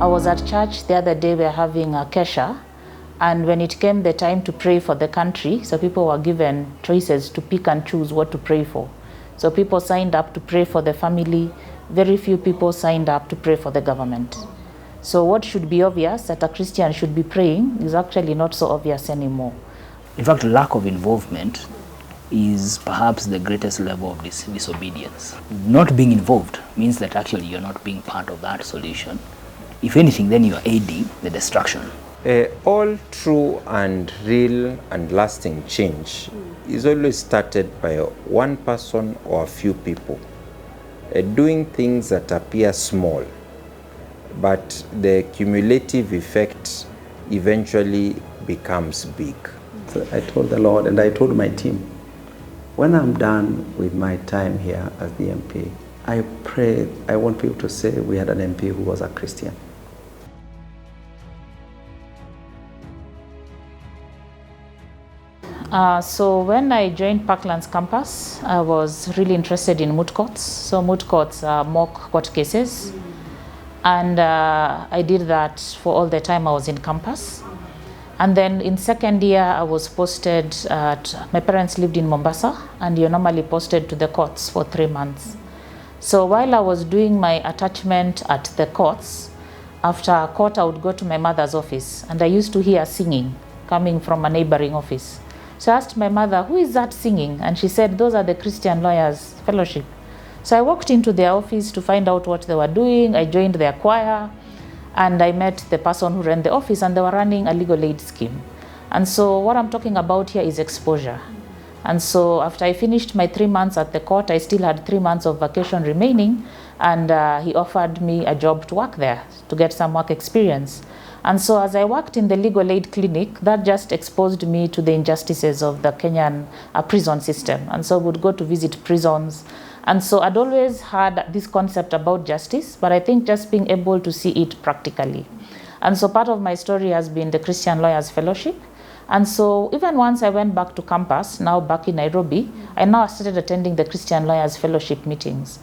I was at church the other day, we were having a kesha, and when it came the time to pray for the country, so people were given choices to pick and choose what to pray for. So people signed up to pray for the family, very few people signed up to pray for the government. So what should be obvious that a Christian should be praying is actually not so obvious anymore. In fact, lack of involvement is perhaps the greatest level of disobedience. Not being involved means that actually you're not being part of that solution. If anything, then you're aiding the destruction. All true and real and lasting change is always started by one person or a few people doing things that appear small, but the cumulative effect eventually becomes big. So I told the Lord and I told my team, when I'm done with my time here as the MP, I pray, I want people to say we had an MP who was a Christian. So when I joined Parkland's campus, I was really interested in moot courts. So moot courts are mock court cases. And I did that for all the time I was in campus. And then in second year, I was posted my parents lived in Mombasa, and you're normally posted to the courts for 3 months. So while I was doing my attachment at the courts, after a court, I would go to my mother's office, and I used to hear singing coming from a neighboring office. So I asked my mother, who is that singing? And she said, those are the Christian Lawyers Fellowship. So I walked into their office to find out what they were doing. I joined their choir, and I met the person who ran the office, and they were running a legal aid scheme. And so what I'm talking about here is exposure. And so after I finished my 3 months at the court, I still had 3 months of vacation remaining, and he offered me a job to work there to get some work experience. And so as I worked in the legal aid clinic, that just exposed me to the injustices of the Kenyan prison system. And so I would go to visit prisons. And so I'd always had this concept about justice, but I think just being able to see it practically. And so part of my story has been the Christian Lawyers Fellowship. And so even once I went back to campus, now back in Nairobi, I now started attending the Christian Lawyers Fellowship meetings.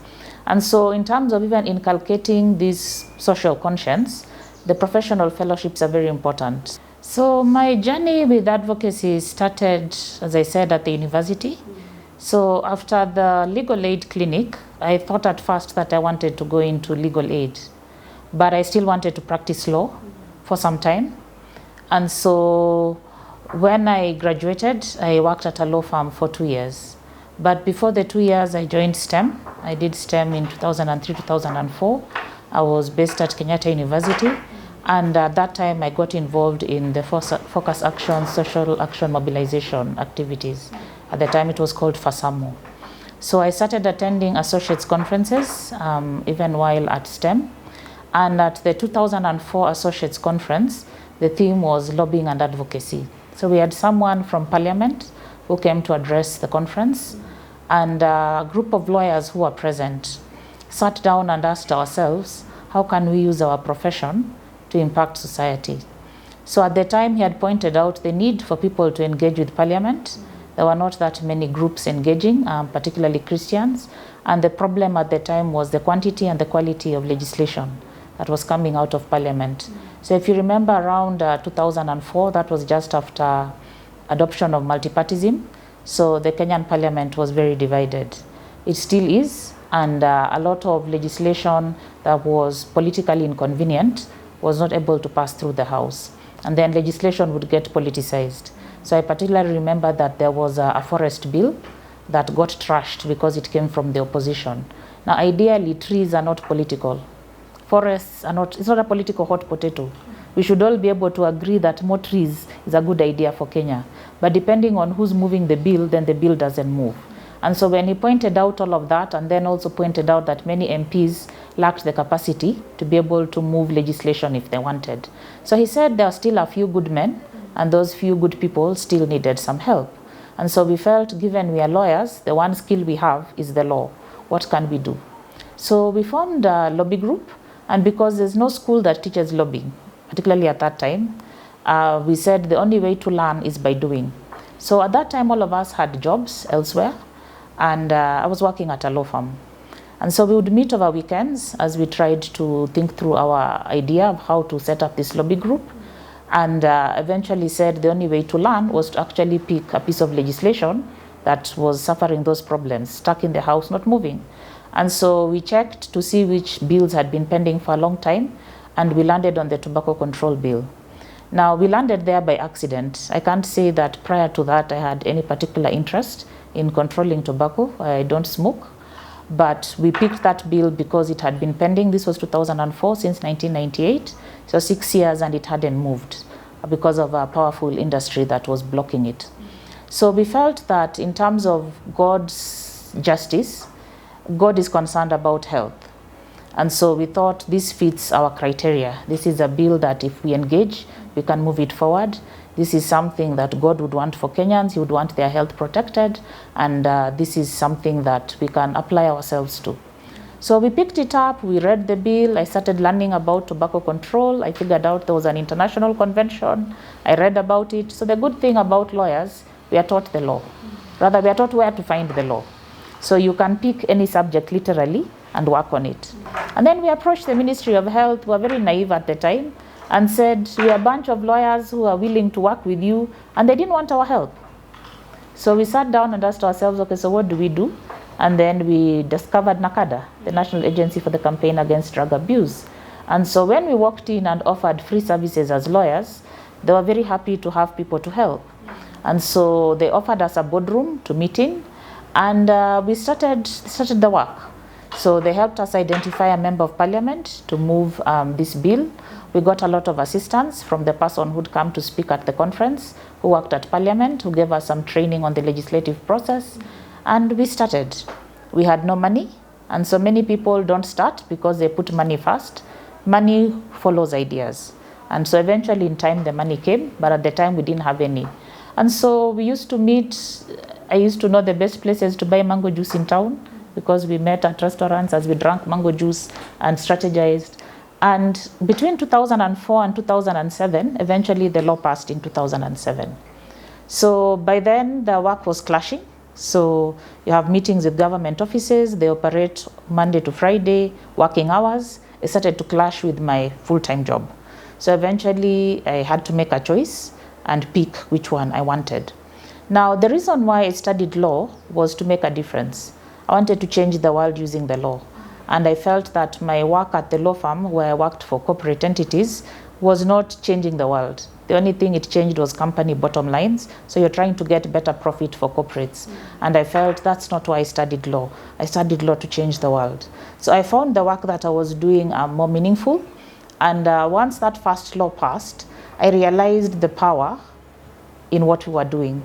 And so in terms of even inculcating this social conscience, the professional fellowships are very important. So my journey with advocacy started, as I said, at the university. So after the legal aid clinic, I thought at first that I wanted to go into legal aid, but I still wanted to practice law for some time. And so when I graduated, I worked at a law firm for 2 years. But before the 2 years, I joined STEM. I did STEM in 2003, 2004. I was based at Kenyatta University. And at that time, I got involved in the focus action, social action mobilization activities. At the time, it was called FASAMO. So I started attending associates conferences, even while at STEM. And at the 2004 associates conference, the theme was lobbying and advocacy. So we had someone from Parliament who came to address the conference, and a group of lawyers who were present sat down and asked ourselves, how can we use our profession to impact society? So at the time, he had pointed out the need for people to engage with Parliament. There were not that many groups engaging, particularly Christians. And the problem at the time was the quantity and the quality of legislation that was coming out of Parliament. So if you remember around 2004, that was just after adoption of multipartyism. So the Kenyan Parliament was very divided. It still is, and a lot of legislation that was politically inconvenient was not able to pass through the House. And then legislation would get politicized. So I particularly remember that there was a forest bill that got trashed because it came from the opposition. Now, ideally, trees are not political. Forests are not, it's not a political hot potato. We should all be able to agree that more trees is a good idea for Kenya. But depending on who's moving the bill, then the bill doesn't move. And so when he pointed out all of that, and then also pointed out that many MPs lacked the capacity to be able to move legislation if they wanted. So he said there are still a few good men, and those few good people still needed some help. And so we felt, given we are lawyers, the one skill we have is the law. What can we do? So we formed a lobby group, and because there's no school that teaches lobbying, particularly at that time, we said the only way to learn is by doing. So at that time, all of us had jobs elsewhere, and I was working at a law firm. And so we would meet over weekends as we tried to think through our idea of how to set up this lobby group, and eventually said the only way to learn was to actually pick a piece of legislation that was suffering those problems, stuck in the House, not moving. And so we checked to see which bills had been pending for a long time, and we landed on the tobacco control bill. Now, we landed there by accident. I can't say that prior to that I had any particular interest in controlling tobacco. I don't smoke. But we picked that bill because it had been pending. This was 2004, since 1998. So 6 years, and it hadn't moved because of a powerful industry that was blocking it. So we felt that in terms of God's justice, God is concerned about health. And so we thought this fits our criteria. This is a bill that if we engage, we can move it forward. This is something that God would want for Kenyans. He would want their health protected. And this is something that we can apply ourselves to. So we picked it up, we read the bill, I started learning about tobacco control. I figured out there was an international convention. I read about it. So the good thing about lawyers, we are taught the law. Rather, we are taught where to find the law. So you can pick any subject literally and work on it. And then we approached the Ministry of Health, who were very naive at the time, and said, we are a bunch of lawyers who are willing to work with you, and they didn't want our help. So we sat down and asked ourselves, okay, so what do we do? And then we discovered NACADA, the National Agency for the Campaign Against Drug Abuse. And so when we walked in and offered free services as lawyers, they were very happy to have people to help. And so they offered us a boardroom to meet in, and we started the work. So they helped us identify a member of parliament to move this bill. We got a lot of assistance from the person who'd come to speak at the conference, who worked at parliament, who gave us some training on the legislative process. And we started. We had no money. And so many people don't start because they put money first. Money follows ideas. And so eventually in time the money came, but at the time we didn't have any. And so we used to meet. I used to know the best places to buy mango juice in town, because we met at restaurants as we drank mango juice and strategized. And between 2004 and 2007, eventually the law passed in 2007. So by then the work was clashing. So you have meetings with government offices, they operate Monday to Friday, working hours. It started to clash with my full-time job. So eventually I had to make a choice and pick which one I wanted. Now, the reason why I studied law was to make a difference. I wanted to change the world using the law. And I felt that my work at the law firm, where I worked for corporate entities, was not changing the world. The only thing it changed was company bottom lines. So you're trying to get better profit for corporates. And I felt that's not why I studied law. I studied law to change the world. So I found the work that I was doing more meaningful. And once that first law passed, I realized the power in what we were doing.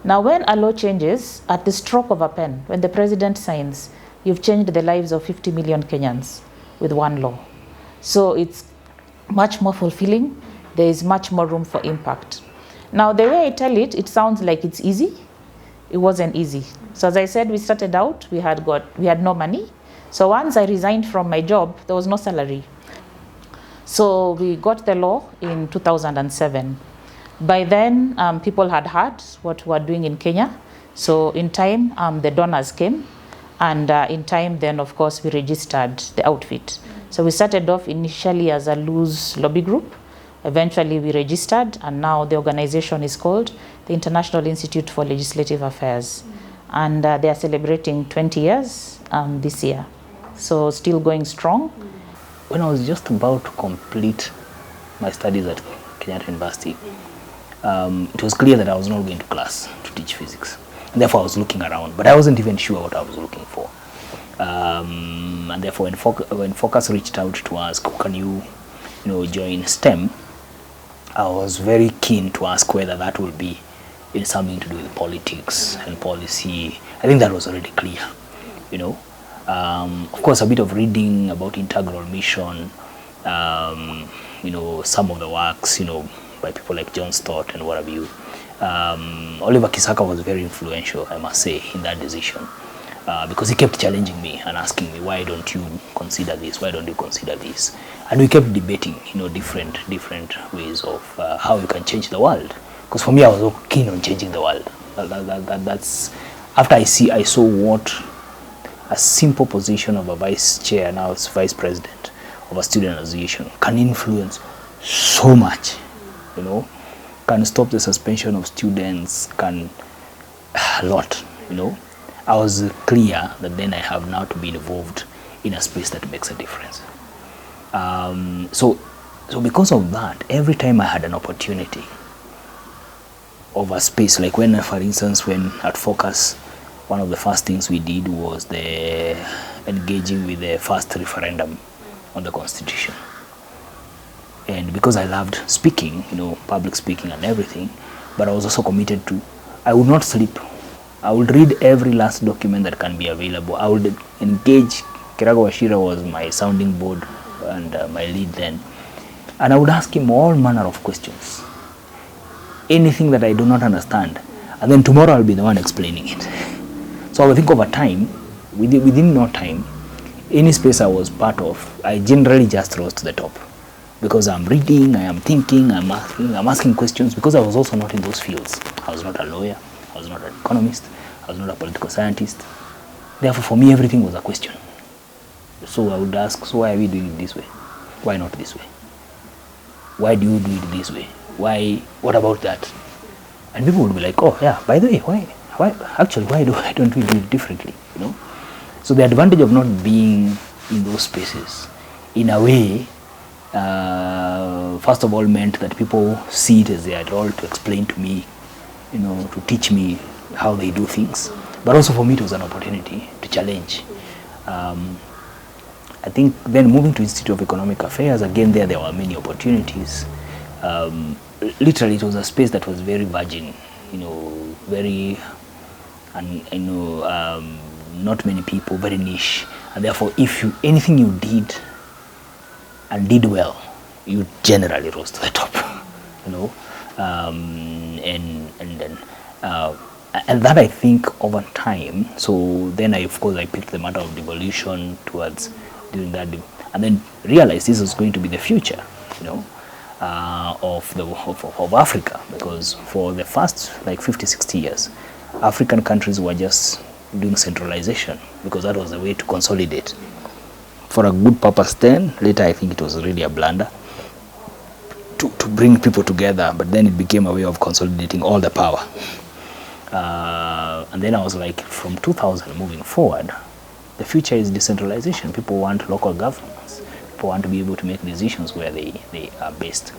Now, when a law changes at the stroke of a pen, when the president signs, you've changed the lives of 50 million Kenyans with one law. So it's much more fulfilling. There is much more room for impact. Now, the way I tell it, it sounds like it's easy. It wasn't easy. So as I said, we started out, we had no money. So once I resigned from my job, there was no salary. So we got the law in 2007. By then, people had heard what we were doing in Kenya. So in time, the donors came. And in time, then, of course, we registered the outfit. So we started off initially as a loose lobby group. Eventually, we registered. And now the organization is called the International Institute for Legislative Affairs. And they are celebrating 20 years this year. So still going strong. When I was just about to complete my studies at Kenyatta University, it was clear that I was not going to class to teach physics. And therefore I was looking around, but I wasn't even sure what I was looking for. And therefore when Focus reached out to ask, can you join STEM, I was very keen to ask whether that would be something to do with politics and policy. I think that was already clear, Of course, a bit of reading about integral mission, some of the works, by people like John Stott and what have you. Oliver Kisaka was very influential, I must say, in that decision, because he kept challenging me and asking me, why don't you consider this? Why don't you consider this? And we kept debating, different ways of how you can change the world. Because for me, I was so keen on changing the world. That's after I saw what a simple position of a vice chair, now it's vice president of a student association, can influence so much, you know, can stop the suspension of students, can a lot, you know. I was clear that then I have now to be involved in a space that makes a difference. So because of that, every time I had an opportunity of a space, like when, for instance, when at Focus, one of the first things we did was the engaging with the first referendum on the Constitution. And because I loved speaking, you know, public speaking and everything, but I was also committed to, I would not sleep. I would read every last document that can be available. I would engage. Kirago Washira was my sounding board and my lead then. And I would ask him all manner of questions. Anything that I do not understand. And then tomorrow I'll be the one explaining it. So I would think over time, within no time, any space I was part of, I generally just rose to the top. Because I'm reading, I am thinking, I'm asking questions, because I was also not in those fields. I was not a lawyer, I was not an economist, I was not a political scientist. Therefore, for me, everything was a question. So I would ask, so why are we doing it this way? Why not this way? Why do you do it this way? Why, what about that? And people would be like, oh yeah, by the way, why don't we do it differently, you know? So the advantage of not being in those spaces, in a way, first of all meant that people see it as their role to explain to me, you know, to teach me how they do things. But also for me it was an opportunity to challenge. I think then moving to Institute of Economic Affairs, again there were many opportunities. Literally it was a space that was very virgin, you know, very, and you know, not many people, very niche, and therefore if anything you did and did well, you generally rose to the top, you know, and that I think over time. So then of course I picked the matter of devolution towards doing that, and then realized this was going to be the future, you know, of Africa, because for the first like 50-60 years, African countries were just doing centralization because that was the way to consolidate. For a good purpose then, later I think it was really a blunder to bring people together, but then it became a way of consolidating all the power. And then I was like, from 2000 moving forward, the future is decentralization. People want local governments. People want to be able to make decisions where they are based.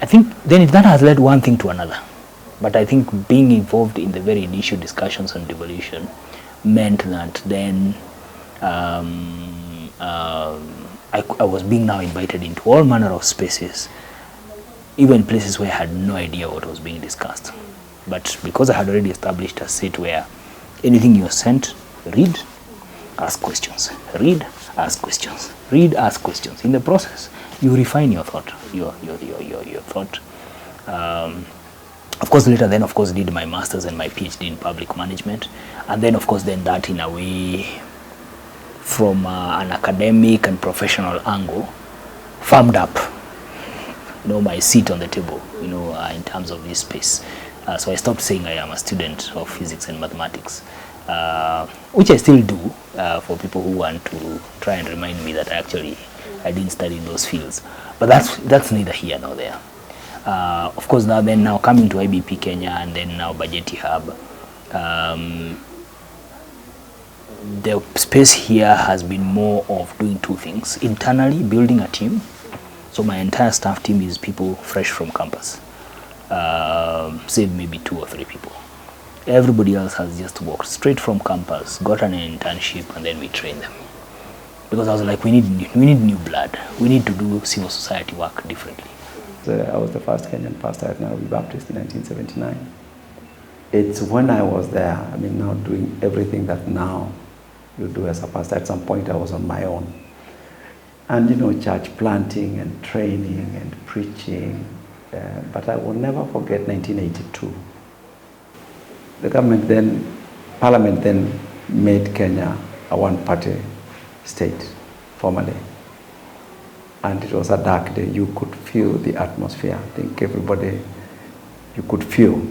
I think then that has led one thing to another. But I think being involved in the very initial discussions on devolution meant that then I was being now invited into all manner of spaces, even places where I had no idea what was being discussed. But because I had already established a seat where anything you're sent, read, ask questions, read, ask questions, read, ask questions. In the process, you refine your thought, your thought. Of course, later then, of course, did my master's and my PhD in public management, and then, of course, then that in a way, from an academic and professional angle, firmed up, you know, my seat on the table, you know, in terms of this space. So I stopped saying I am a student of physics and mathematics, which I still do for people who want to try and remind me that I didn't study in those fields. But that's neither here nor there. Of course, now coming to IBP Kenya and then now Bajeti Hub, the space here has been more of doing two things. Internally, building a team. So my entire staff team is people fresh from campus, save maybe 2 or 3 people. Everybody else has just walked straight from campus, got an internship, and then we train them. Because I was like, we need new blood. We need to do civil society work differently. I was the first Kenyan pastor at Nairobi Baptist in 1979. It's when I was there, I mean, now doing everything that now you do as a pastor. At some point I was on my own. And you know, church planting and training and preaching. But I will never forget 1982. The government then, Parliament then made Kenya a one-party state, formally. And it was a dark day. You could feel the atmosphere. I think everybody, you could feel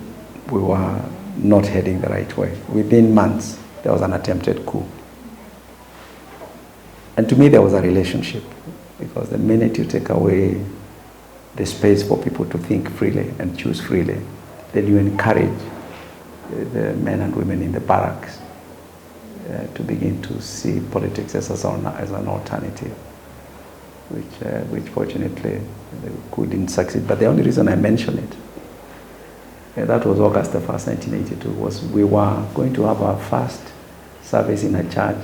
we were not heading the right way. Within months, there was an attempted coup. And to me, there was a relationship, because the minute you take away the space for people to think freely and choose freely, then you encourage the men and women in the barracks to begin to see politics as an alternative, which fortunately couldn't succeed. But the only reason I mention it, that was August the 1st, 1982, was we were going to have our first service in a church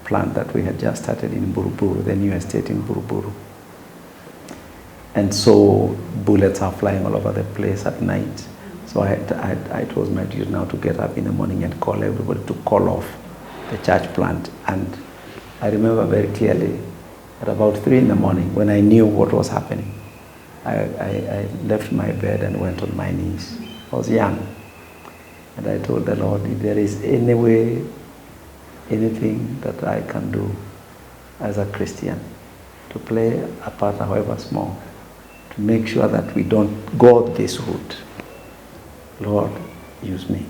plant that we had just started in Buruburu, the new estate in Buruburu. And so bullets are flying all over the place at night. So it was my duty now to get up in the morning and call everybody to call off the church plant. And I remember very clearly at about 3 in the morning, when I knew what was happening, I left my bed and went on my knees. I was young. And I told the Lord, if there is any way, anything that I can do as a Christian to play a part, however small, to make sure that we don't go this route, Lord, use me.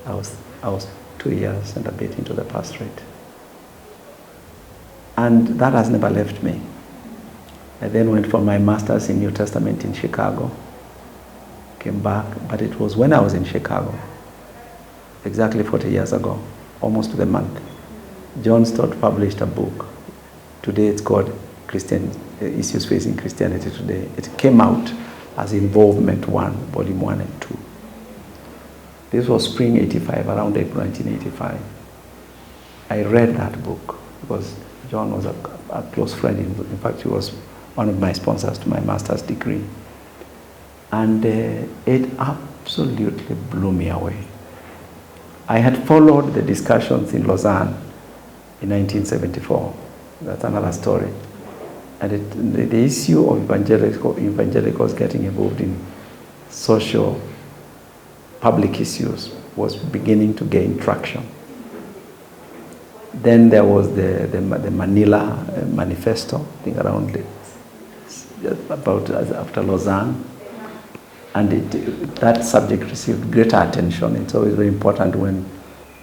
I was 2 years and a bit into the pastorate. And that has never left me. I then went for my master's in New Testament in Chicago, came back, but it was when I was in Chicago, exactly 40 years ago, almost to the month, John Stott published a book. Today it's called Christian Issues Facing Christianity Today. It came out as Involvement 1, Volume 1 and 2. This was spring 85, around April 1985. I read that book because John was a close friend. In fact, he was one of my sponsors to my master's degree. And it absolutely blew me away. I had followed the discussions in Lausanne in 1974. That's another story. And the issue of evangelicals getting involved in social public issues was beginning to gain traction. Then there was the Manila Manifesto, I think around about after Lausanne. And that subject received greater attention. It's always very important when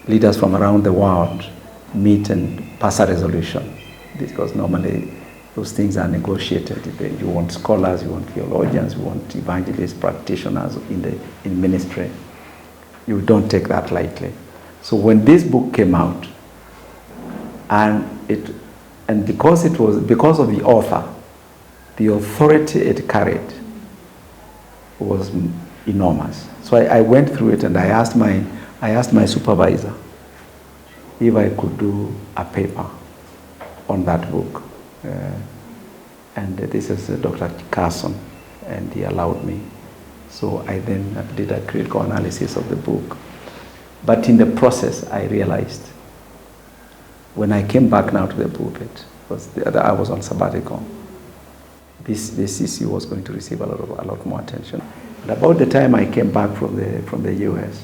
leaders from around the world meet and pass a resolution, because normally those things are negotiated. You want scholars, you want theologians, you want evangelists, practitioners in ministry. You don't take that lightly. So when this book came out, and because of the author, the authority it carried was enormous. So I went through it and I asked my supervisor if I could do a paper on that book. And this is Dr. Carson, and he allowed me. So I then did a critical analysis of the book. But in the process, I realized when I came back now to the pulpit, because I was on sabbatical, this issue was going to receive a lot more attention. And about the time I came back from the US,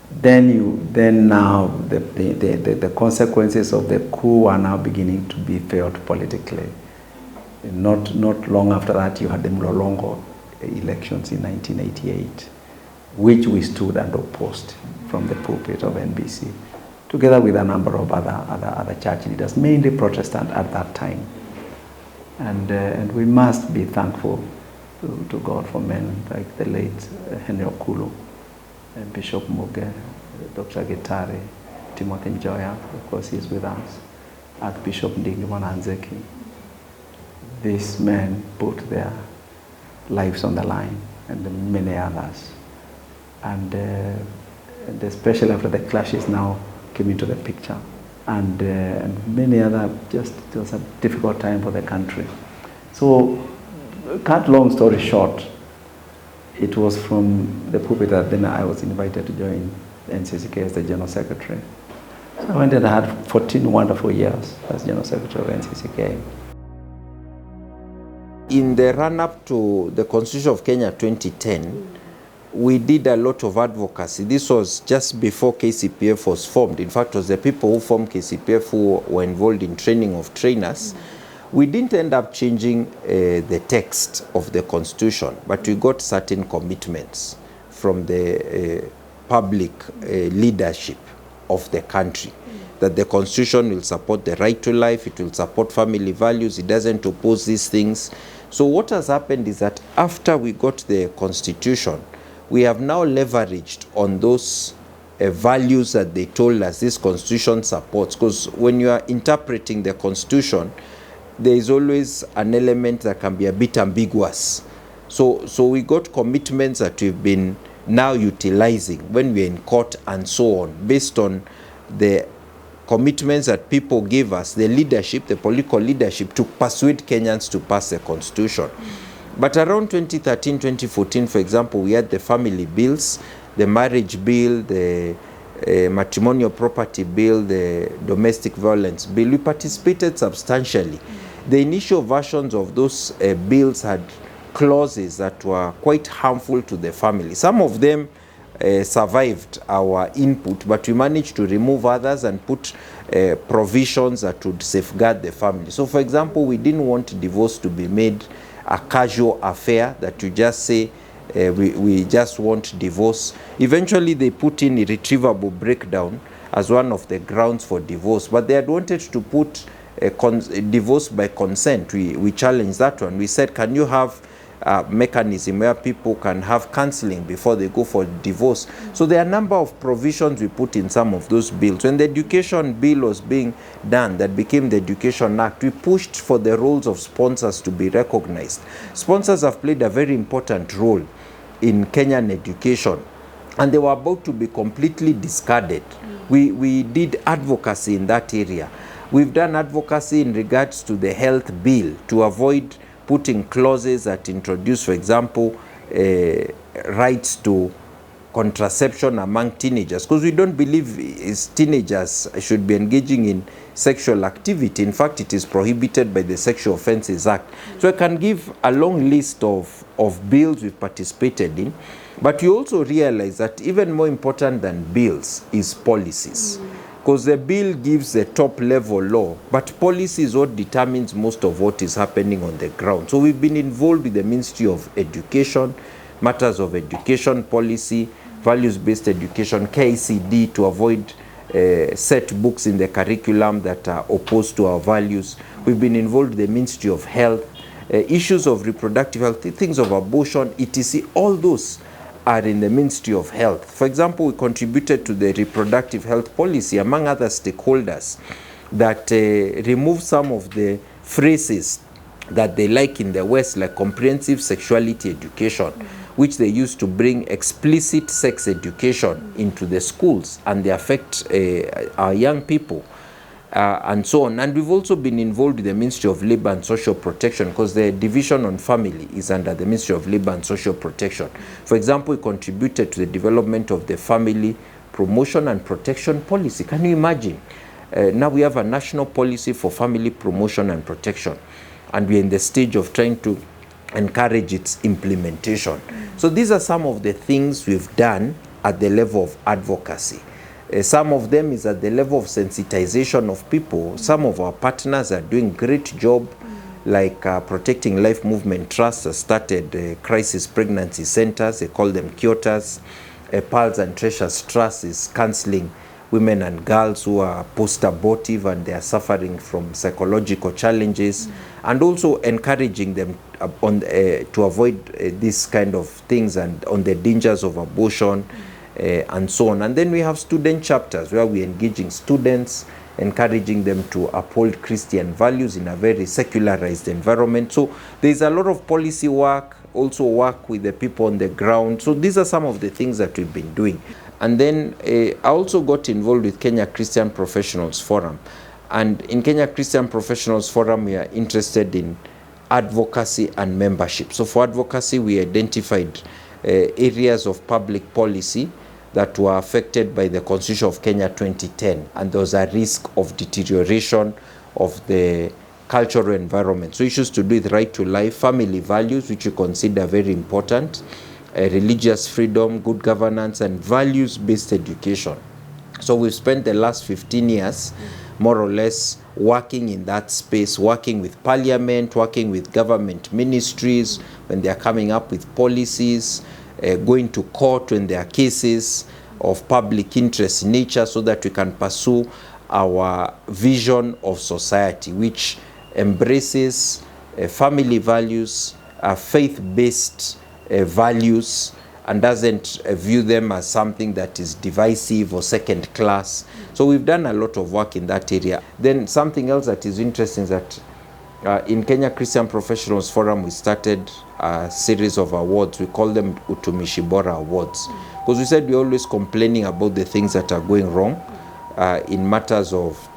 then now the consequences of the coup are now beginning to be felt politically. Not long after that, you had the Mlolongo elections in 1988, which we stood and opposed from the pulpit of NBC, together with a number of other church leaders, mainly Protestant at that time. And we must be thankful to God for men like the late Henry Okulu, Bishop Muge, Dr. Gitari, Timothy Njoya, of course he's with us, Archbishop Ndingimana Anzeki. These men put their lives on the line, and many others. And especially after the clashes now came into the picture. And many other, it was a difficult time for the country. So, cut long story short, it was from the pulpit that then I was invited to join the NCCK as the General Secretary. So I went and I had 14 wonderful years as General Secretary of NCCK. In the run-up to the Constitution of Kenya 2010, we did a lot of advocacy. This was just before KCPF was formed. In fact, it was the people who formed KCPF who were involved in training of trainers. We didn't end up changing the text of the Constitution, but we got certain commitments from the public leadership of the country. That the Constitution will support the right to life, it will support family values, it doesn't oppose these things. So what has happened is that after we got the Constitution, we have now leveraged on those values that they told us this Constitution supports. Because when you are interpreting the Constitution, there is always an element that can be a bit ambiguous. So we got commitments that we've been now utilizing when we're in court and so on, based on the commitments that people gave us, the leadership, the political leadership, to persuade Kenyans to pass the Constitution. But around 2013, 2014, for example, we had the family bills, the marriage bill, the matrimonial property bill, the domestic violence bill. We participated substantially. The initial versions of those bills had clauses that were quite harmful to the family. Some of them survived our input, but we managed to remove others and put provisions that would safeguard the family. So, for example, we didn't want divorce to be made a casual affair that you just say, we just want divorce. Eventually, they put in irretrievable breakdown as one of the grounds for divorce, but they had wanted to put divorce by consent. We challenged that one. We said, can you have a mechanism where people can have counseling before they go for divorce? So there are a number of provisions we put in some of those bills. When the education bill was being done, that became the Education Act, we pushed for the roles of sponsors to be recognized. Sponsors have played a very important role in Kenyan education, and they were about to be completely discarded. We did advocacy in that area. We've done advocacy in regards to the health bill to avoid putting clauses that introduce, for example, rights to contraception among teenagers, because we don't believe teenagers should be engaging in sexual activity. In fact, it is prohibited by the Sexual Offences Act. So I can give a long list of bills we've participated in, but you also realize that even more important than bills is policies. Because the bill gives the top level law, but policy is what determines most of what is happening on the ground. So we've been involved with the Ministry of Education, matters of education policy, values-based education, KCD, to avoid set books in the curriculum that are opposed to our values. We've been involved with the Ministry of Health, issues of reproductive health, things of abortion, etc. All those are in the Ministry of Health. For example, we contributed to the reproductive health policy, among other stakeholders, that remove some of the phrases that they like in the West, like comprehensive sexuality education, which they used to bring explicit sex education into the schools, and they affect our young people. And so on. And we've also been involved with the Ministry of Labor and Social Protection, because the division on family is under the Ministry of Labor and Social Protection. For example, we contributed to the development of the Family Promotion and Protection Policy. Can you imagine? Now we have a national policy for family promotion and protection, and we're in the stage of trying to encourage its implementation. So these are some of the things we've done at the level of advocacy. Some of them is at the level of sensitization of people. Some of our partners are doing great job, like Protecting Life Movement Trust has started crisis pregnancy centers. They call them Kyotas. Pearls and Treasures Trust is counseling women and girls who are post-abortive and they are suffering from psychological challenges, and also encouraging them to avoid these kind of things and on the dangers of abortion. And so on. And then we have student chapters where we're engaging students, encouraging them to uphold Christian values in a very secularized environment. So there's a lot of policy work, also work with the people on the ground. So these are some of the things that we've been doing. And then I also got involved with Kenya Christian Professionals Forum. And in Kenya Christian Professionals Forum, we are interested in advocacy and membership. So for advocacy, we identified areas of public policy that were affected by the Constitution of Kenya 2010, and there was a risk of deterioration of the cultural environment. So issues to do with right to life, family values, which we consider very important, religious freedom, good governance, and values-based education. So we've spent the last 15 years more or less working in that space, working with parliament, working with government ministries when they are coming up with policies, going to court when there are cases, of public interest in nature so that we can pursue our vision of society, which embraces family values, faith-based values, and doesn't view them as something that is divisive or second class. So we've done a lot of work in that area. Then something else that is interesting is that in Kenya Christian Professionals Forum, we started a series of awards. We call them Utumishi Bora Awards. Because we said we're always complaining about the things that are going wrong in matters of,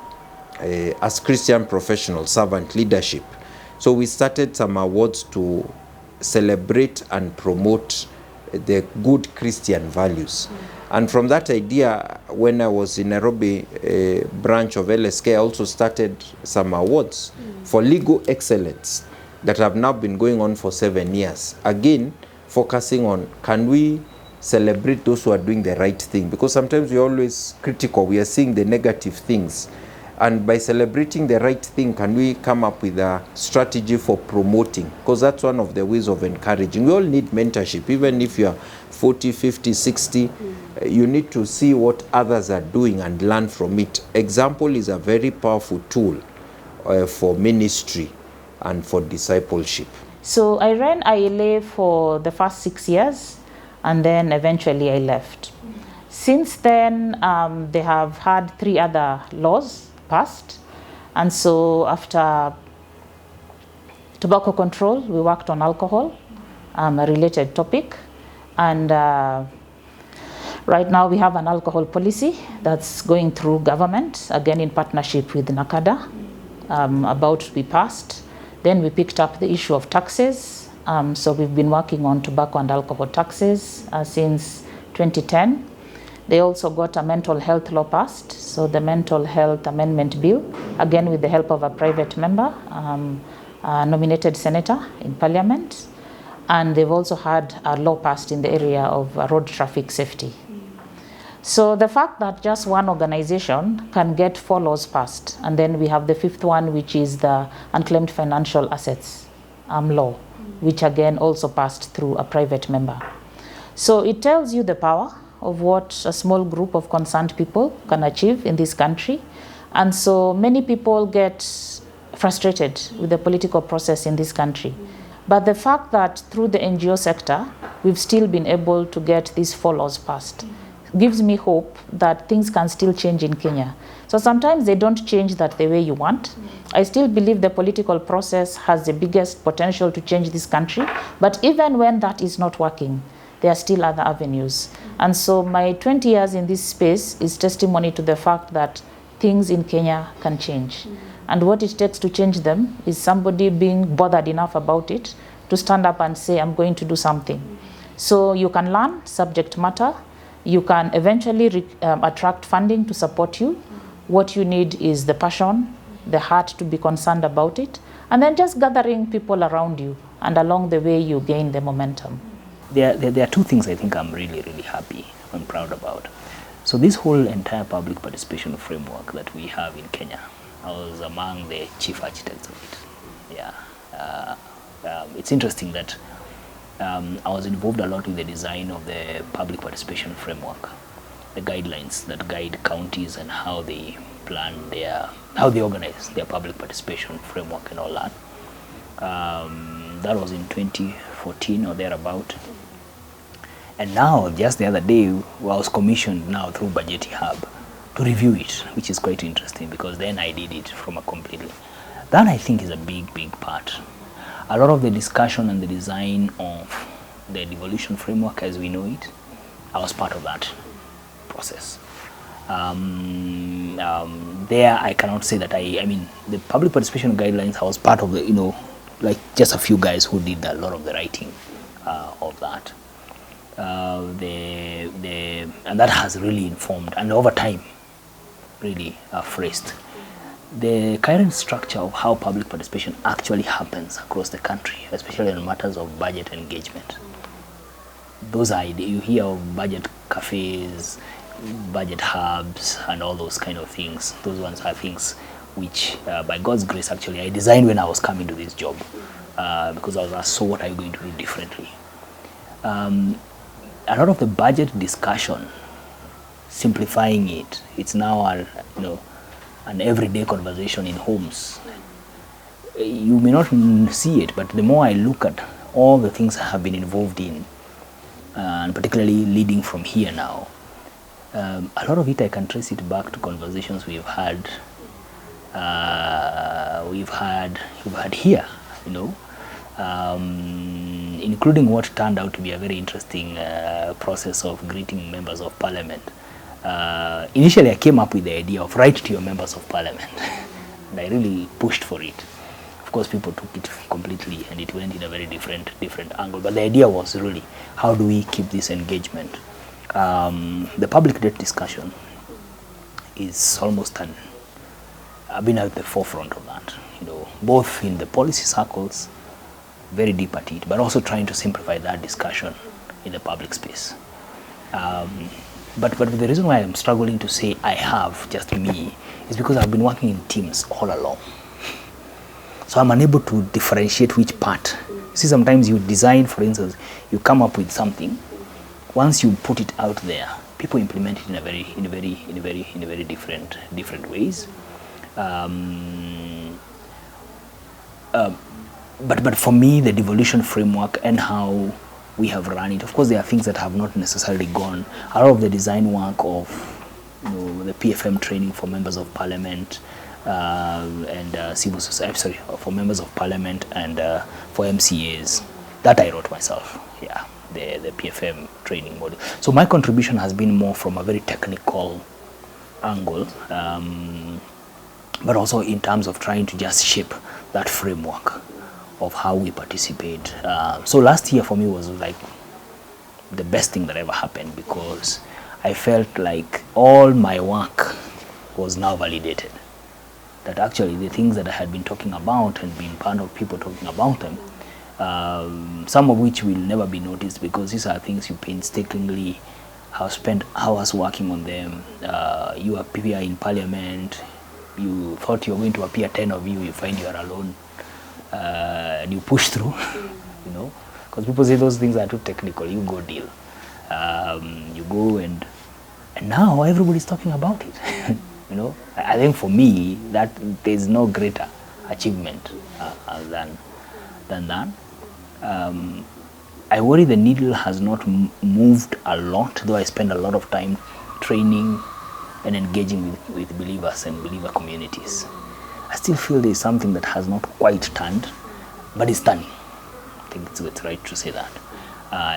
as Christian professionals, servant leadership. So we started some awards to celebrate and promote the good Christian values. And from that idea, when I was in Nairobi branch of LSK, I also started some awards for legal excellence that have now been going on for 7 years. Again, focusing on, can we celebrate those who are doing the right thing? Because sometimes we're always critical, we are seeing the negative things. And by celebrating the right thing, can we come up with a strategy for promoting? Because that's one of the ways of encouraging. We all need mentorship, even if you're 40, 50, 60, you need to see what others are doing and learn from it. Example is a very powerful tool for ministry and for discipleship. So I ran ILA for the first 6 years, and then eventually I left. Since then, they have had 3 other laws passed, and so after tobacco control, we worked on alcohol, a related topic, and right now we have an alcohol policy that's going through government, again in partnership with NACADA, about to be passed. Then we picked up the issue of taxes, so we've been working on tobacco and alcohol taxes since 2010. They also got a mental health law passed, so the mental health amendment bill, again with the help of a private member, a nominated senator in parliament. And they've also had a law passed in the area of road traffic safety. So the fact that just one organization can get 4 laws passed, and then we have the 5th one, which is the unclaimed financial assets law, which again also passed through a private member. So it tells you the power of what a small group of concerned people can achieve in this country. And so many people get frustrated with the political process in this country. But the fact that through the NGO sector, we've still been able to get these 4 laws passed gives me hope that things can still change in Kenya. So sometimes they don't change that the way you want. I still believe the political process has the biggest potential to change this country. But even when that is not working, there are still other avenues. And so my 20 years in this space is testimony to the fact that things in Kenya can change. And what it takes to change them is somebody being bothered enough about it to stand up and say, I'm going to do something. So you can learn subject matter. You can eventually attract funding to support you. What you need is the passion, the heart to be concerned about it, and then just gathering people around you. And along the way, you gain the momentum. There are 2 things I think I'm really happy and proud about. So this whole entire public participation framework that we have in Kenya, I was among the chief architects of it. Yeah, it's interesting that I was involved a lot with the design of the public participation framework, the guidelines that guide counties and how they plan how they organize their public participation framework and all that. That was in 2014 or thereabout. And now, just the other day, I was commissioned now through Budget Hub to review it, which is quite interesting because then I did it from a completely. That I think is a big part. A lot of the discussion and the design of the devolution framework as we know it, I was part of that process. There I cannot say that I mean, the public participation guidelines, I was part of the, like just a few guys who did a lot of the writing of that. And that has really informed and over time really phrased the current structure of how public participation actually happens across the country, especially in matters of budget engagement. Those are, you hear of budget cafes, budget hubs, and all those kind of things. Those ones are things which, by God's grace, actually, I designed when I was coming to this job because I was asked, so what are you going to do differently? A lot of the budget discussion simplifying it. It's now an everyday conversation in homes. You may not see it, but the more I look at all the things I have been involved in, and particularly leading from here now, a lot of it I can trace it back to conversations we've had here, including what turned out to be a very interesting process of greeting members of parliament. Initially, I came up with the idea of write to your members of parliament, and I really pushed for it. Of course, people took it completely, and it went in a very different angle. But the idea was really, how do we keep this engagement? The public debt discussion is almost I've been at the forefront of that, both in the policy circles, very deep at it, but also trying to simplify that discussion in the public space. But the reason why I'm struggling to say I have just me is because I've been working in teams all along. So I'm unable to differentiate which part. See, sometimes you design, for instance, you come up with something. Once you put it out there, people implement it in a very different ways. But for me, the devolution framework and how we have run it, of course, there are things that have not necessarily gone. A lot of the design work of the PFM training for members of parliament and civil society, for members of parliament and for MCAs, that I wrote myself. Yeah, the PFM training model. So my contribution has been more from a very technical angle, but also in terms of trying to just shape that framework of how we participate. So last year for me was like the best thing that ever happened, because I felt like all my work was now validated. That actually the things that I had been talking about and been part of people talking about them, some of which will never be noticed because these are things you painstakingly have spent hours working on them. You appear in parliament, you thought you were going to appear 10 of you, you find you are alone, and you push through, because people say those things are too technical, you go deal. You go and now everybody's talking about it. I think for me that there's no greater achievement than that. I worry the needle has not moved a lot, though I spend a lot of time training and engaging with believers and believer communities. I still feel there's something that has not quite turned, but it's turning. I think it's right to say that.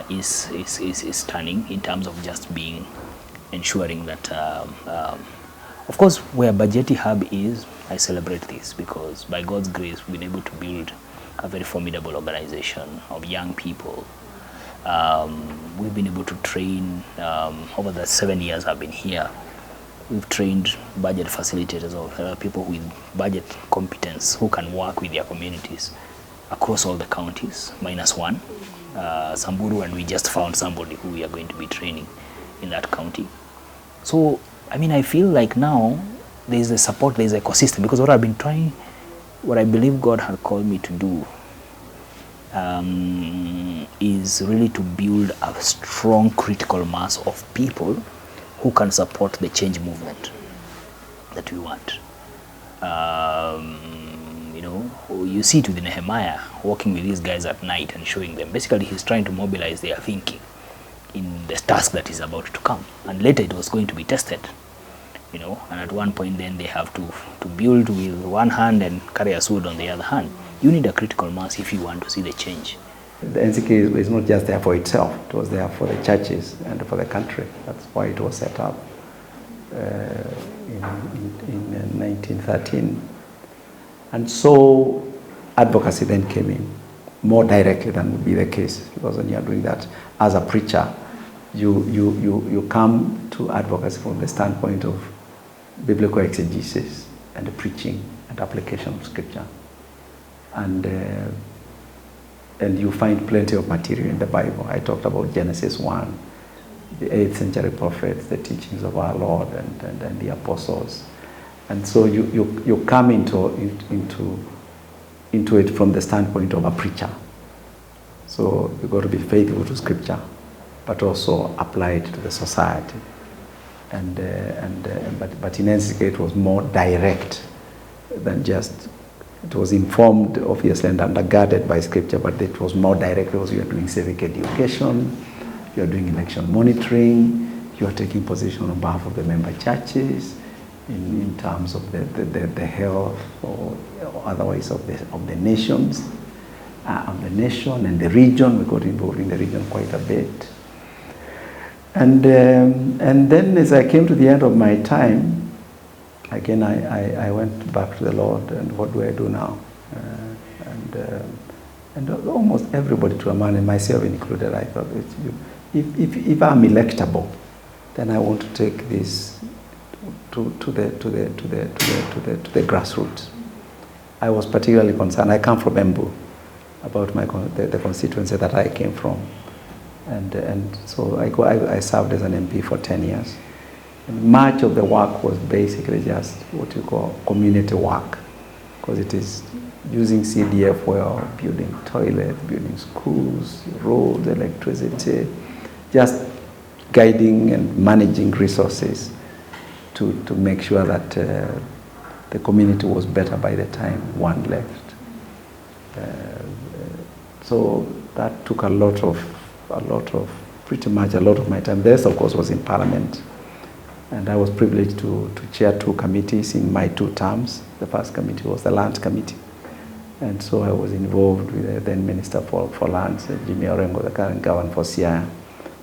Is turning in terms of just ensuring that of course, where Bajeti Hub is, I celebrate this because by God's grace, we've been able to build a very formidable organization of young people. We've been able to train, over the 7 years I've been here, we've trained budget facilitators or people with budget competence who can work with their communities across all the counties, minus one, Samburu, and we just found somebody who we are going to be training in that county. So, I feel like now there's a support, there's an ecosystem, because what I've been trying, what I believe God had called me to do is really to build a strong critical mass of people who can support the change movement that we want. You see it with Nehemiah, walking with these guys at night and showing them. Basically, he's trying to mobilize their thinking in the task that is about to come. And later it was going to be tested. And at one point then they have to build with one hand and carry a sword on the other hand. You need a critical mass if you want to see the change. The NCK is not just there for itself, it was there for the churches and for the country. That's why it was set up in 1913. And so advocacy then came in more directly than would be the case, because when you are doing that as a preacher, you come to advocacy from the standpoint of biblical exegesis and the preaching and application of scripture. And you find plenty of material in the Bible. I talked about Genesis 1, the 8th century prophets, the teachings of our Lord and the apostles. And so you come into it from the standpoint of a preacher. So you've got to be faithful to scripture, but also apply it to the society. But in NCK it was more direct than just, it was informed obviously and undergirded by scripture, but it was more direct because you are doing civic education, you are doing election monitoring, you are taking position on behalf of the member churches in terms of the health or otherwise of the nations, of the nation and the region. We got involved in the region quite a bit. And then as I came to the end of my time, again, I went back to the Lord, and what do I do now? And almost everybody, to a man, and myself included, I thought, if I'm electable, then I want to take this to the grassroots. I was particularly concerned. I come from Embu, about the constituency that I came from, and so I served as an MP for 10 years. Much of the work was basically just what you call community work, because it is using CDF well, building toilets, building schools, roads, electricity, just guiding and managing resources to make sure that the community was better by the time one left. So that took pretty much a lot of my time. The rest, of course, was in Parliament. And I was privileged to chair 2 committees in my 2 terms. The first committee was the Land Committee. And so I was involved with the then Minister for Lands, Jimmy Orengo, the current governor for Siaya.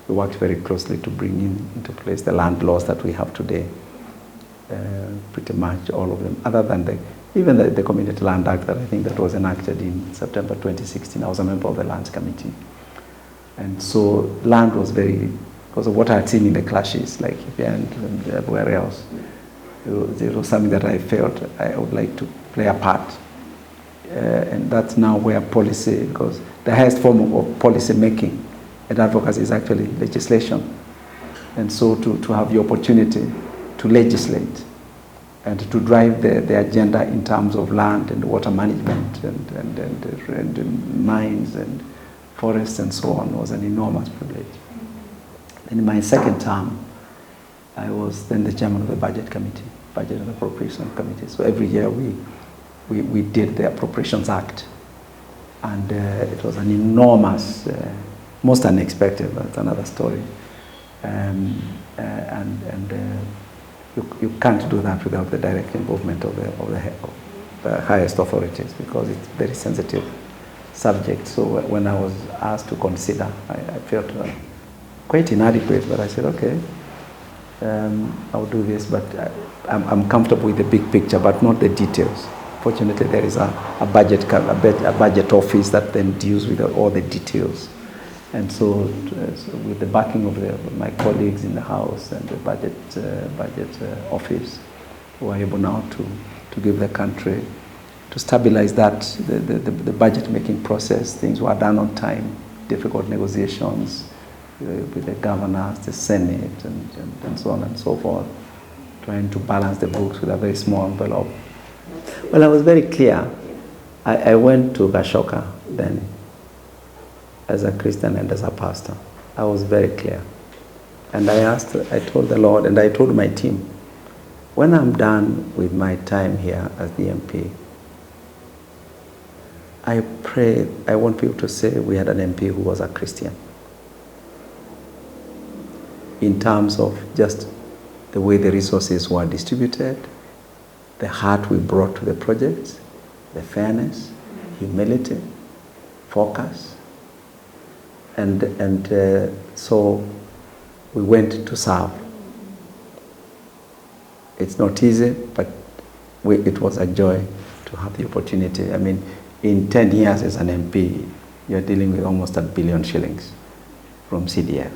We worked very closely to bring into place the land laws that we have today. Pretty much all of them, other than even the Community Land Act that I think that was enacted in September 2016. I was a member of the Lands Committee. And so land was very, because of what I had seen in the clashes, like here and everywhere else, it was something that I felt I would like to play a part. And that's now where policy, because the highest form of policy making and advocacy is actually legislation. And so to have the opportunity to legislate and to drive the agenda in terms of land and water management and mines and forests and so on was an enormous privilege. In my second term, I was then the chairman of the Budget Committee, Budget and Appropriation Committee. So every year we did the Appropriations Act. And it was an enormous, most unexpected, that's another story. You can't do that without the direct involvement of the highest authorities, because it's a very sensitive subject. So when I was asked to consider, I felt quite inadequate, but I said, okay, I'll do this, but I'm comfortable with the big picture, but not the details. Fortunately, there is a budget office that then deals with all the details. And so with the backing of my colleagues in the House and the budget office, we were able now to give the country, to stabilize that, the budget making process. Things were done on time, difficult negotiations with the governors, the Senate, and so on and so forth, trying to balance the books with a very small envelope. Well, I was very clear. I went to Gashoka then as a Christian and as a pastor. I was very clear. And I told the Lord, and I told my team, when I'm done with my time here as the MP, I pray, I want people to say we had an MP who was a Christian. In terms of just the way the resources were distributed, the heart we brought to the projects, the fairness, humility, focus. And so we went to serve. It's not easy, but it was a joy to have the opportunity. I mean, in 10 years as an MP, you're dealing with almost 1 billion shillings from CDF.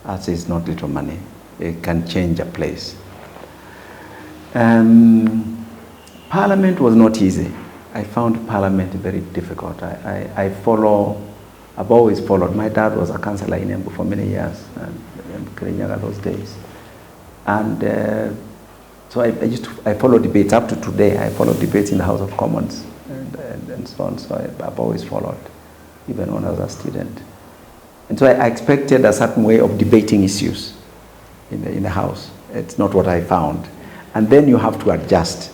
That is not little money. It can change a place. Parliament was not easy. I found Parliament very difficult. I've always followed. My dad was a councillor in Embu for many years, in Kirinyaga those days. And so I followed debates up to today. I followed debates in the House of Commons and so on. So I've always followed, even when I was a student. And so I expected a certain way of debating issues. in the house. It's not what I found. And then you have to adjust,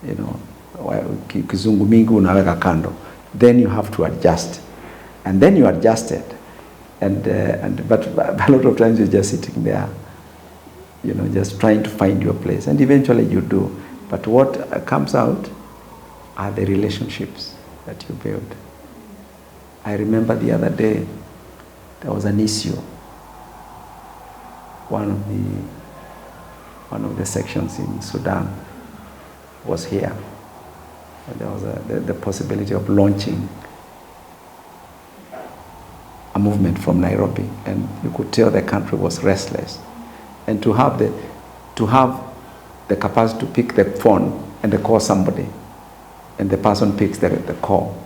you know, kizungu mingi unaweka kando. Then you have to adjust. And then you adjust it. But a lot of times you're just sitting there, you know, just trying to find your place. And eventually you do. But what comes out are the relationships that you build. I remember the other day, there was an issue. One of the sections in Sudan was here. And there was the possibility of launching a movement from Nairobi, and you could tell the country was restless. And to have the capacity to pick the phone and to call somebody, and the person picks the call,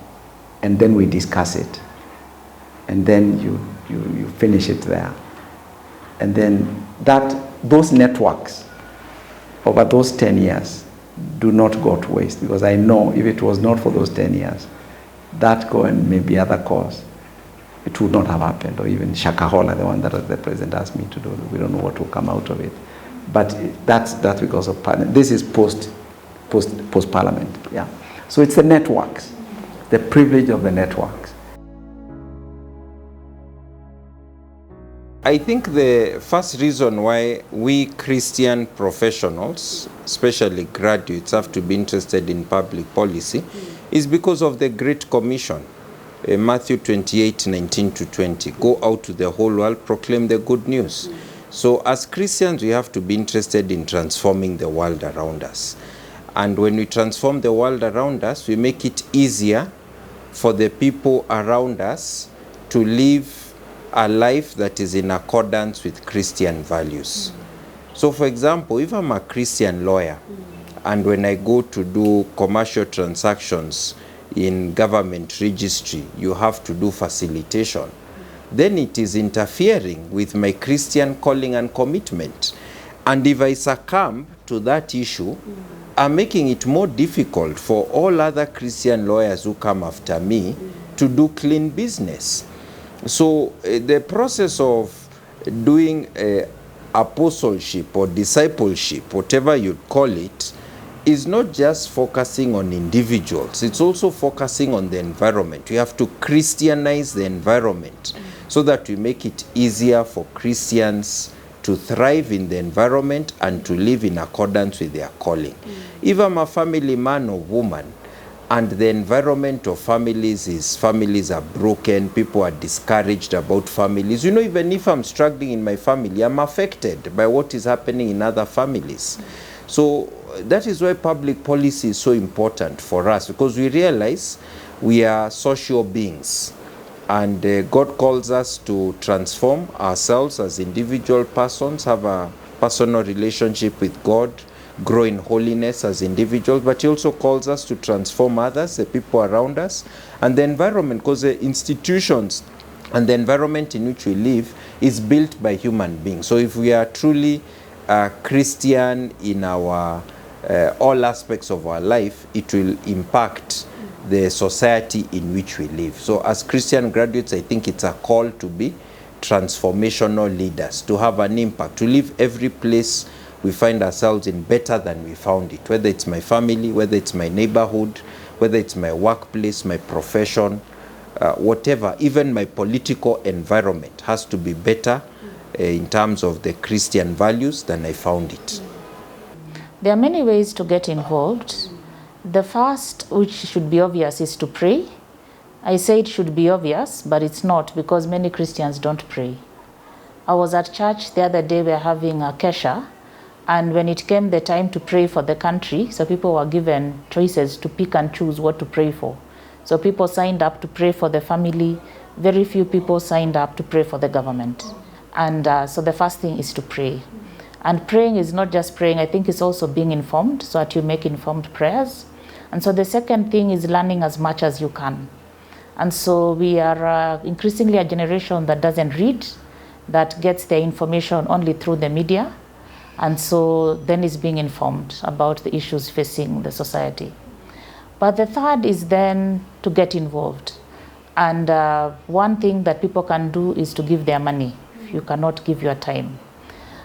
and then we discuss it, and then you finish it there, and then those networks over those 10 years do not go to waste, because I know if it was not for those 10 years, that call and maybe other calls, it would not have happened. Or even Shakahola, the one that the president asked me to do, we don't know what will come out of it. But that's because of parliament. This is post parliament, yeah. So it's the networks, the privilege of the networks. I think the first reason why we Christian professionals, especially graduates, have to be interested in public policy is because of the Great Commission. Matthew 28:19-20. Go out to the whole world, proclaim the good news. So as Christians, we have to be interested in transforming the world around us. And when we transform the world around us, we make it easier for the people around us to live a life that is in accordance with Christian values. So for example, if I'm a Christian lawyer, and when I go to do commercial transactions in government registry, you have to do facilitation, then it is interfering with my Christian calling and commitment. And if I succumb to that issue, I'm making it more difficult for all other Christian lawyers who come after me to do clean business. So the process of doing apostleship or discipleship, whatever you call it, is not just focusing on individuals, it's also focusing on the environment. We have to Christianize the environment so that we make it easier for Christians to thrive in the environment and to live in accordance with their calling. If I'm a family man or woman, and the environment of families are broken, people are discouraged about families. You know, even if I'm struggling in my family, I'm affected by what is happening in other families. So that is why public policy is so important for us, because we realize we are social beings, and God calls us to transform ourselves as individual persons, have a personal relationship with God, grow in holiness as individuals, but he also calls us to transform others, the people around us, and the environment, because the institutions and the environment in which we live is built by human beings. So if we are truly Christian in our all aspects of our life, it will impact the society in which we live. So as Christian graduates, I think it's a call to be transformational leaders, to have an impact, to leave every place we find ourselves in better than we found it, whether it's my family, whether it's my neighborhood, whether it's my workplace, my profession, whatever, even my political environment has to be better in terms of the Christian values than I found it. There are many ways to get involved. The first, which should be obvious, is to pray. I say it should be obvious, but it's not, because many Christians don't pray. I was at church the other day, we were having a kesha, and when it came the time to pray for the country, so people were given choices to pick and choose what to pray for. So people signed up to pray for the family. Very few people signed up to pray for the government. And so the first thing is to pray. And praying is not just praying, I think it's also being informed, so that you make informed prayers. And so the second thing is learning as much as you can. And so we are increasingly a generation that doesn't read, that gets their information only through the media. And so then is being informed about the issues facing the society. But the third is then to get involved. And one thing that people can do is to give their money. You cannot give your time.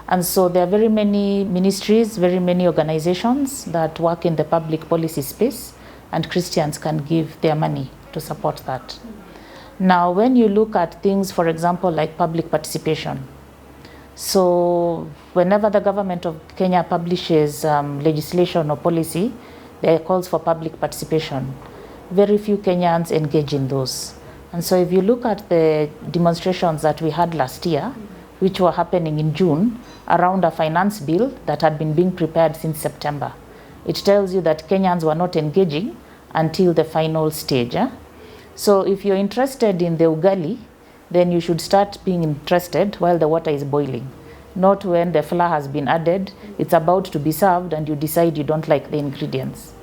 And so there are very many ministries, very many organizations that work in the public policy space, and Christians can give their money to support that. Now, when you look at things, for example, like public participation, so whenever the government of Kenya publishes legislation or policy, there are calls for public participation. Very few Kenyans engage in those. And so if you look at the demonstrations that we had last year, which were happening in June, around a finance bill that had been being prepared since September, it tells you that Kenyans were not engaging until the final stage. So if you're interested in the ugali, then you should start being interested while the water is boiling, not when the flour has been added, it's about to be served, and you decide you don't like the ingredients.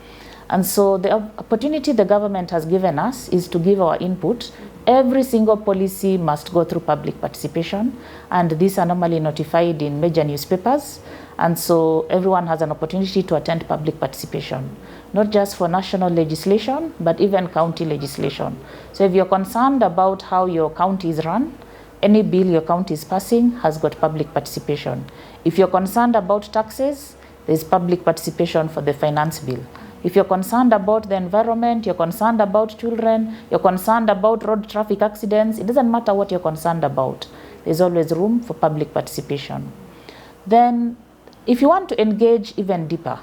And so the opportunity the government has given us is to give our input. Every single policy must go through public participation, and these are normally notified in major newspapers. And so everyone has an opportunity to attend public participation, not just for national legislation, but even county legislation. So if you're concerned about how your county is run, any bill your county is passing has got public participation. If you're concerned about taxes, there's public participation for the finance bill. If you're concerned about the environment, you're concerned about children, you're concerned about road traffic accidents, it doesn't matter what you're concerned about. There's always room for public participation. Then, if you want to engage even deeper,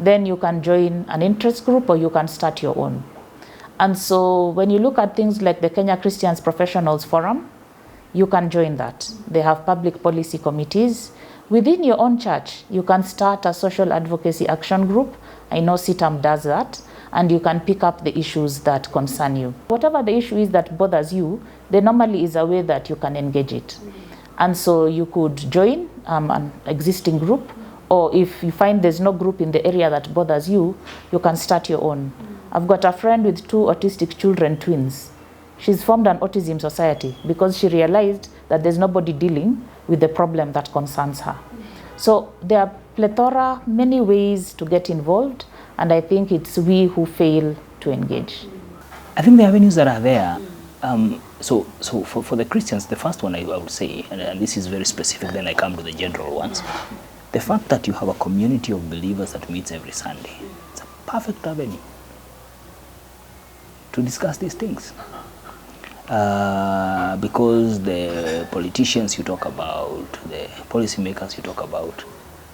then you can join an interest group or you can start your own. And so when you look at things like the Kenya Christians Professionals Forum, you can join that. They have public policy committees. Within your own church, you can start a social advocacy action group. I know CITAM does that, and you can pick up the issues that concern you. Whatever the issue is that bothers you, there normally is a way that you can engage it. And so you could join an existing group, or if you find there's no group in the area that bothers you, you can start your own. I've got a friend with 2 autistic children, twins. She's formed an autism society because she realized that there's nobody dealing with the problem that concerns her. So there are plethora, many ways to get involved, and I think it's we who fail to engage. I think the avenues that are there, so for the Christians, the first one I would say, and this is very specific, then I come to the general ones, the fact that you have a community of believers that meets every Sunday, it's a perfect avenue to discuss these things. Because the politicians you talk about, the policymakers you talk about,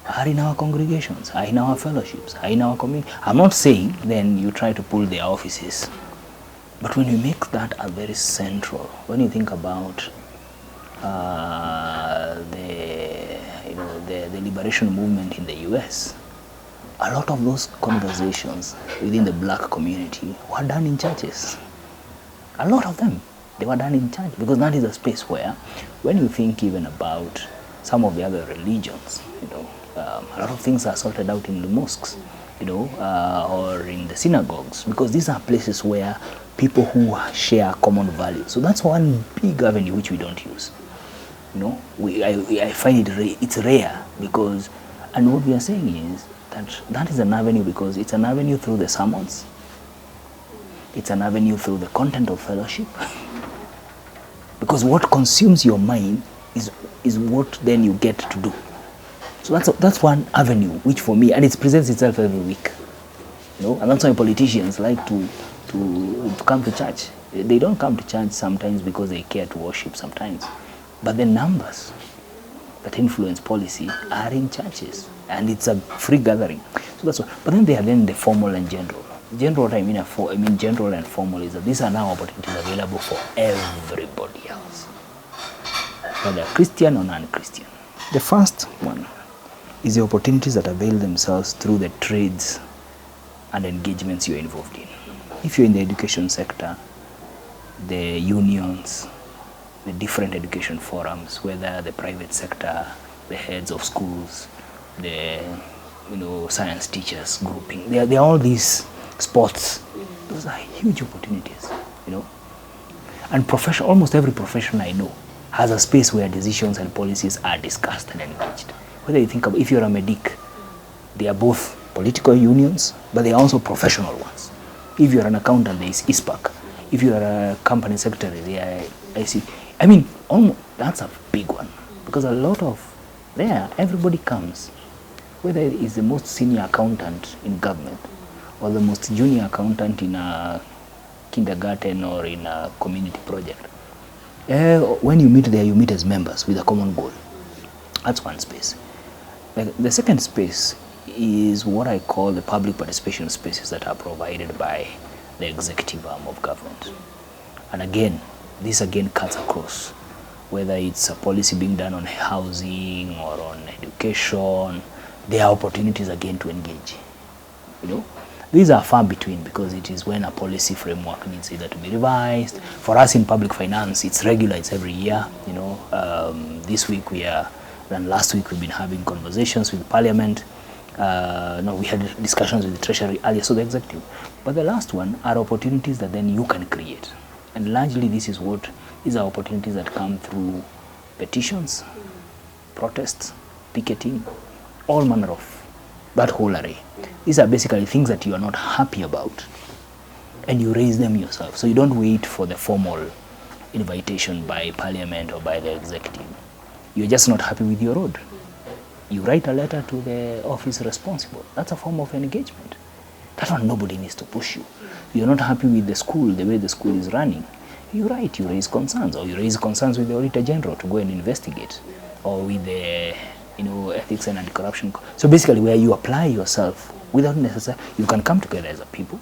are in our congregations, are in our fellowships, are in our community. I'm not saying then you try to pull their offices, but when you make that a very central, when you think about the liberation movement in the US, a lot of those conversations within the black community were done in churches. A lot of them, they were done in church, because that is a space where, when you think even about some of the other religions, a lot of things are sorted out in the mosques, or in the synagogues, because these are places where people who share common values. So that's one big avenue which we don't use. I find it's rare, because, and what we are saying is that is an avenue because it's an avenue through the sermons, it's an avenue through the content of fellowship, because what consumes your mind is what then you get to do. So that's one avenue which for me, and it presents itself every week, and that's why politicians like to come to church. They don't come to church sometimes because they care to worship sometimes, but the numbers that influence policy are in churches, and it's a free gathering. So that's what. But then there are the formal and general. General, what I mean general and formal is that these are now opportunities available for everybody else, whether Christian or non-Christian. The first one is the opportunities that avail themselves through the trades and engagements you're involved in. If you're in the education sector, the unions, the different education forums, whether the private sector, the heads of schools, the science teachers grouping, there are all these sports. Those are huge opportunities, And almost every profession I know has a space where decisions and policies are discussed and engaged. Whether you think if you're a medic, they are both political unions, but they are also professional ones. If you're an accountant, there is ISPAC. If you're a company secretary, there are IC. That's a big one, because a lot of There, everybody comes, whether it is the most senior accountant in government or the most junior accountant in a kindergarten or in a community project. When you meet there, you meet as members with a common goal. That's one space. The second space is what I call the public participation spaces that are provided by the executive arm of government. And again, this again cuts across, whether it's a policy being done on housing or on education, there are opportunities again to engage. You know, these are far between because it is when a policy framework needs either to be revised. For us in public finance, it's regular, it's every year. You know, this week and last week we've been having conversations with Parliament. No, we had discussions with the Treasury earlier, so the executive. But the last one are opportunities that then you can create. And largely these are opportunities that come through petitions, protests, picketing, all manner of that whole array. These are basically things that you are not happy about and you raise them yourself. So you don't wait for the formal invitation by Parliament or by the executive. You're just not happy with your road. You write a letter to the office responsible. That's a form of engagement. That one nobody needs to push you. You're not happy with the school, the way the school is running. You write, you raise concerns, or you raise concerns with the Auditor General to go and investigate, or with the ethics and anti-corruption. So basically where you apply yourself without necessarily, you can come together as a people.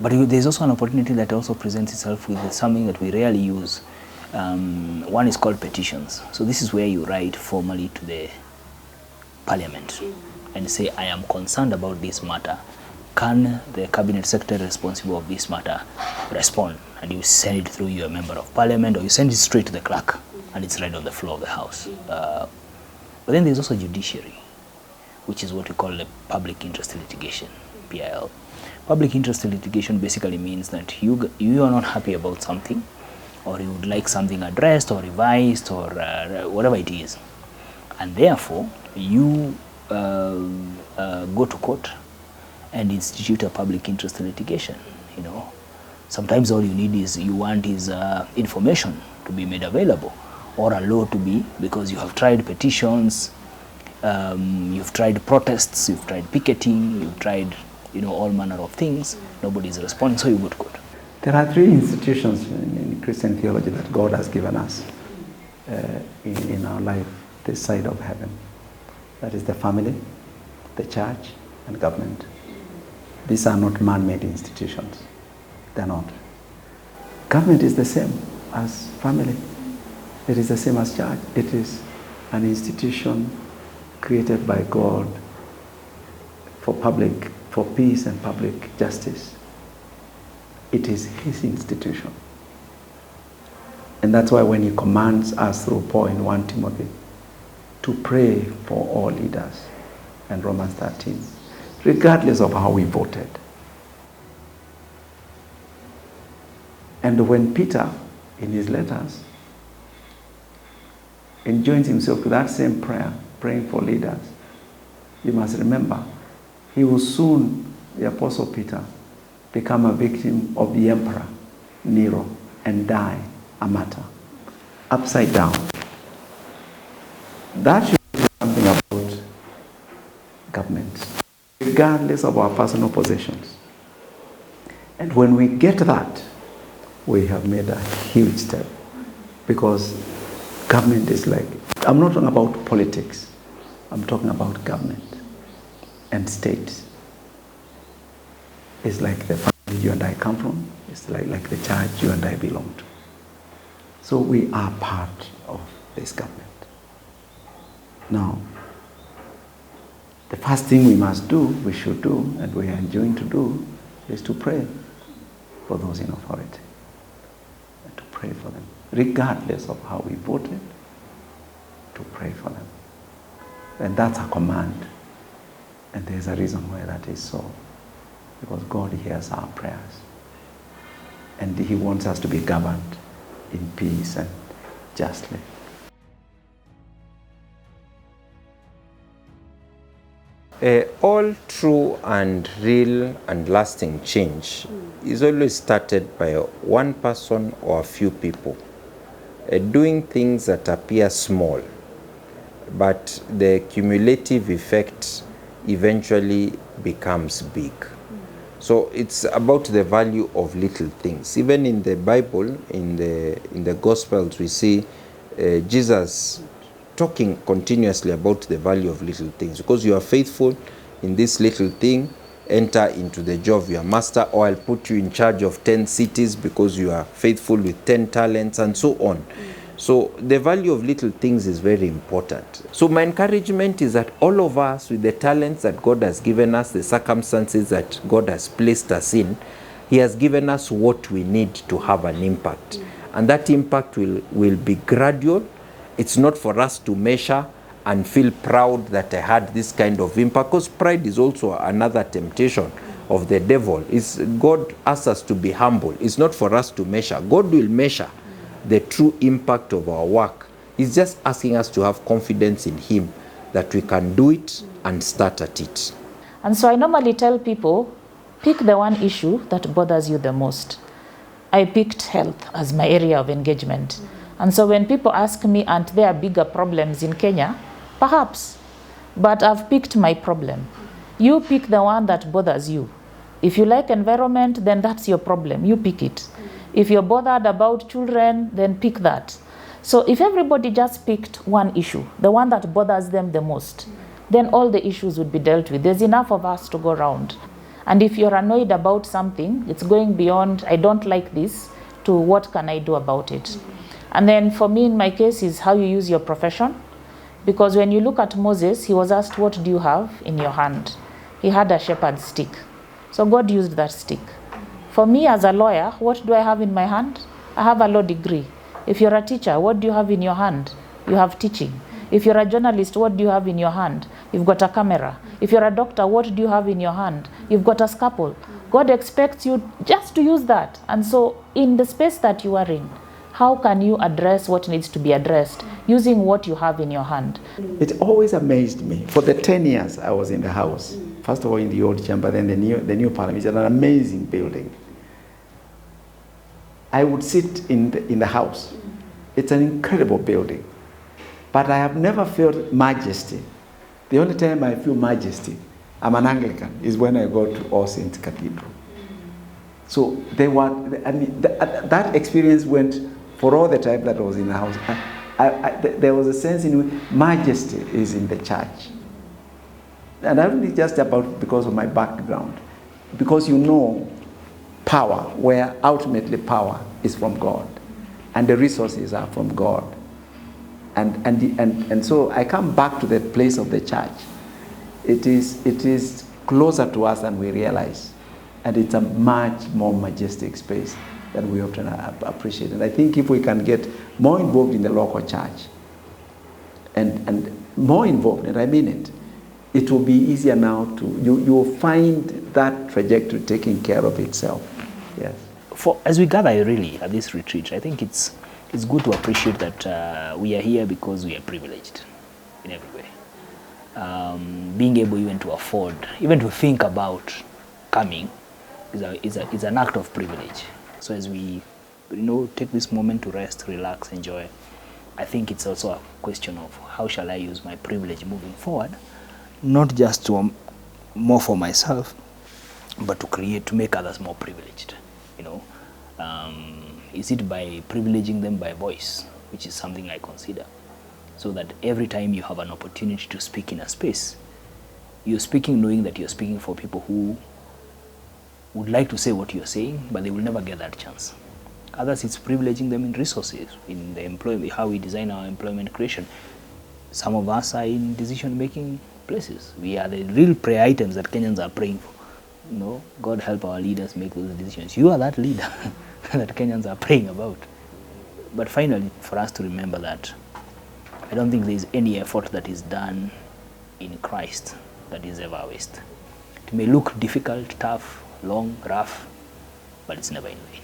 But there's also an opportunity that also presents itself with something that we rarely use. One is called petitions. So this is where you write formally to the Parliament and say, I am concerned about this matter. Can the Cabinet Secretary responsible of this matter respond? And you send it through your Member of Parliament, or you send it straight to the clerk and it's read on the floor of the House. But then there's also judiciary, which is what we call the public interest litigation, PIL. Public interest litigation basically means that you are not happy about something, or you would like something addressed or revised or whatever it is. And therefore, you go to court and institute a public interest litigation. You know, sometimes all you want is information to be made available, or a law to be, because you have tried petitions, you've tried protests, you've tried picketing, you've tried all manner of things. Nobody is responding, so you go to court. There are three institutions in Christian theology that God has given us in our life, this side of heaven. That is the family, the church, and government. These are not man-made institutions. They're not. Government is the same as family. It is the same as church. It is an institution created by God for peace and public justice. It is His institution. And that's why when He commands us through Paul in 1 Timothy to pray for all leaders, and Romans 13, regardless of how we voted. And when Peter, in his letters, enjoins himself to that same prayer, praying for leaders, you must remember, he will soon, the Apostle Peter, become a victim of the emperor, Nero, and die a martyr, upside down. That should be something about government, regardless of our personal possessions. And when we get that, we have made a huge step, because government is like, I'm not talking about politics, I'm talking about government and state. It's like the family you and I come from, it's like the church you and I belong to. So we are part of this government. Now, the first thing we should do, and we are enjoying to do, is to pray for those in authority. And to pray for them, regardless of how we voted, to pray for them. And that's a command. And there's a reason why that is so. Because God hears our prayers. And He wants us to be governed in peace and justly. All true and real and lasting change is always started by one person or a few people doing things that appear small, but the cumulative effect eventually becomes big. So it's about the value of little things. Even in the Bible, in the Gospels, we see Jesus talking continuously about the value of little things. Because you are faithful in this little thing, enter into the job of your master, or I'll put you in charge of 10 cities because you are faithful with 10 talents, and so on. So the value of little things is very important. So my encouragement is that all of us, with the talents that God has given us, the circumstances that God has placed us in, He has given us what we need to have an impact. And that impact will be gradual. It's not for us to measure and feel proud that I had this kind of impact, because pride is also another temptation of the devil. God asks us to be humble. It's not for us to measure. God will measure the true impact of our work. He's just asking us to have confidence in Him that we can do it and start at it. And so I normally tell people, pick the one issue that bothers you the most. I picked health as my area of engagement. And so when people ask me, aren't there bigger problems in Kenya? Perhaps, but I've picked my problem. You pick the one that bothers you. If you like environment, then that's your problem. You pick it. If you're bothered about children, then pick that. So if everybody just picked one issue, the one that bothers them the most, then all the issues would be dealt with. There's enough of us to go around. And if you're annoyed about something, it's going beyond, I don't like this, to what can I do about it? And then for me, in my case, is how you use your profession. Because when you look at Moses, he was asked, what do you have in your hand? He had a shepherd's stick. So God used that stick. For me as a lawyer, what do I have in my hand? I have a law degree. If you're a teacher, what do you have in your hand? You have teaching. If you're a journalist, what do you have in your hand? You've got a camera. If you're a doctor, what do you have in your hand? You've got a scalpel. God expects you just to use that. And so in the space that you are in, how can you address what needs to be addressed using what you have in your hand? It always amazed me. For the 10 years I was in the house, first of all in the old chamber, then the new parliament. It's an amazing building. I would sit in the house. It's an incredible building. But I have never felt majesty. The only time I feel majesty, I'm an Anglican, is when I go to All Saints Cathedral. So that experience went for all the time that I was in the house. There was a sense in which majesty is in the church. And I don't think just about because of my background. Because you know power, where ultimately power is from God. And the resources are from God. And so I come back to the place of the church. It is closer to us than we realize. And it's a much more majestic space that we often appreciate. And I think if we can get more involved in the local church, and more involved, and I mean it, it will be easier now to, you will find that trajectory taking care of itself. Yes. As we gather really at this retreat, I think it's good to appreciate that we are here because we are privileged in every way. Being able even to afford, even to think about coming is an act of privilege. So as we take this moment to rest, relax, enjoy, I think it's also a question of how shall I use my privilege moving forward, not just to more for myself, but to make others more privileged. Is it by privileging them by voice, which is something I consider, so that every time you have an opportunity to speak in a space, you're speaking knowing that you're speaking for people who would like to say what you're saying, but they will never get that chance. Others, it's privileging them in resources, in the employment, how we design our employment creation. Some of us are in decision-making places. We are the real prayer items that Kenyans are praying for. God help our leaders make those decisions. You are that leader that Kenyans are praying about. But finally, for us to remember that I don't think there is any effort that is done in Christ that is ever a waste. It may look difficult, tough, long, rough, but it's never in vain.